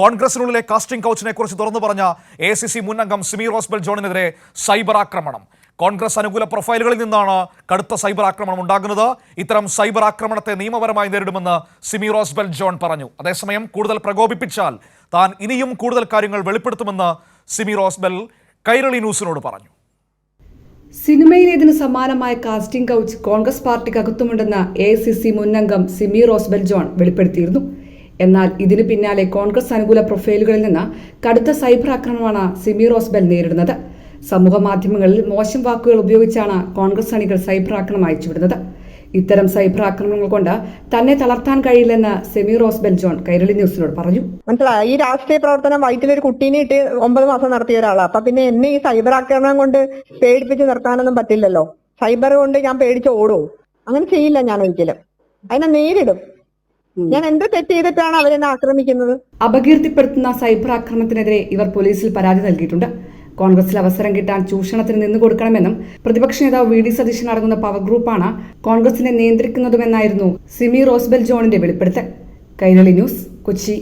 കോൺഗ്രസിനുള്ളിലെ casting കൗച്ചിനെ കുറിച്ച് തുറന്നു പറഞ്ഞ AICC മുൻ അംഗം സിമി റോസ്ബെൽ ജോണിനെതിരെ സൈബർ ആക്രമണം. കോൺഗ്രസ് അനുകൂല പ്രൊഫൈലുകളിൽ നിന്നാണ് കടുത്ത സൈബർ ആക്രമണം ഉണ്ടാകുന്നത്. ഇത്തരം സൈബർ ആക്രമണത്തെ നിയമപരമായി നേരിടുമെന്ന് സിമി റോസ്ബെൽ ജോൺ പറഞ്ഞു. അതേസമയം കൂടുതൽ പ്രകോപിപ്പിച്ചാൽ താൻ ഇനിയും കൂടുതൽ കാര്യങ്ങൾ വെളിപ്പെടുത്തുമെന്ന് സിമി റോസ്ബെൽ കൈരളി ന്യൂസിനോട് പറഞ്ഞു. സിനിമയിലേതിന് സമാനമായ കാസ്റ്റിംഗ് കൗച്ച് കോൺഗ്രസ് പാർട്ടിക്കകത്തുമുണ്ടെന്ന് AICC മുൻ അംഗം സിമി റോസ്ബെൽ ജോൺ വെളിപ്പെടുത്തിയിരുന്നു. എന്നാൽ ഇതിന് പിന്നാലെ കോൺഗ്രസ് അനുകൂല പ്രൊഫൈലുകളിൽ നിന്ന് കടുത്ത സൈബർ ആക്രമണമാണ് സിമി റോസ്ബെൽ നേരിടുന്നത്. സമൂഹ മാധ്യമങ്ങളിൽ മോശം വാക്കുകൾ ഉപയോഗിച്ചാണ് കോൺഗ്രസ് അണികൾ സൈബർ ആക്രമണം അയച്ചുവിടുന്നത്. ഇത്തരം സൈബർ ആക്രമണങ്ങൾ കൊണ്ട് തന്നെ തളർത്താൻ കഴിയില്ലെന്ന് സിമി റോസ്ബെൽ ജോൺ കൈരളി ന്യൂസിനോട് പറഞ്ഞു. മനസ്സിലായി, ഈ രാഷ്ട്രീയ പ്രവർത്തനം വയറ്റിലൊരു കുട്ടീനെ ഇട്ട് 9 മാസം നടത്തിയ ഒരാളാണ്. അപ്പൊ പിന്നെ എന്നെ ഈ സൈബർ ആക്രമണം കൊണ്ട് പേടിപ്പിച്ച് നിർത്താനൊന്നും പറ്റില്ലല്ലോ. സൈബർ കൊണ്ട് ഞാൻ പേടിച്ച് ഓടും? അങ്ങനെ ചെയ്യില്ല ഞാൻ ഒരിക്കലും. അതിനെ നേരിടും. ഞാൻ എന്ത് തെറ്റ് ചെയ്തിട്ടാണ് അവരെന്നെ ആക്രമിക്കുന്നത്? അപകീർത്തിപ്പെടുത്തുന്ന സൈബർ ആക്രമണത്തിനെതിരെ ഇവർ പോലീസിൽ പരാതി നൽകിയിട്ടുണ്ട്. കോൺഗ്രസിൽ അവസരം കിട്ടാൻ ചൂഷണത്തിന് നിന്നു കൊടുക്കണമെന്നും പ്രതിപക്ഷ നേതാവ് VD സതീശൻ അടങ്ങുന്ന പവർ ഗ്രൂപ്പാണ് കോൺഗ്രസിനെ നിയന്ത്രിക്കുന്നതുമെന്നായിരുന്നു സിമി റോസ്ബെൽ ജോണിന്റെ വെളിപ്പെടുത്തൽ. കൈരളി ന്യൂസ്, കൊച്ചി.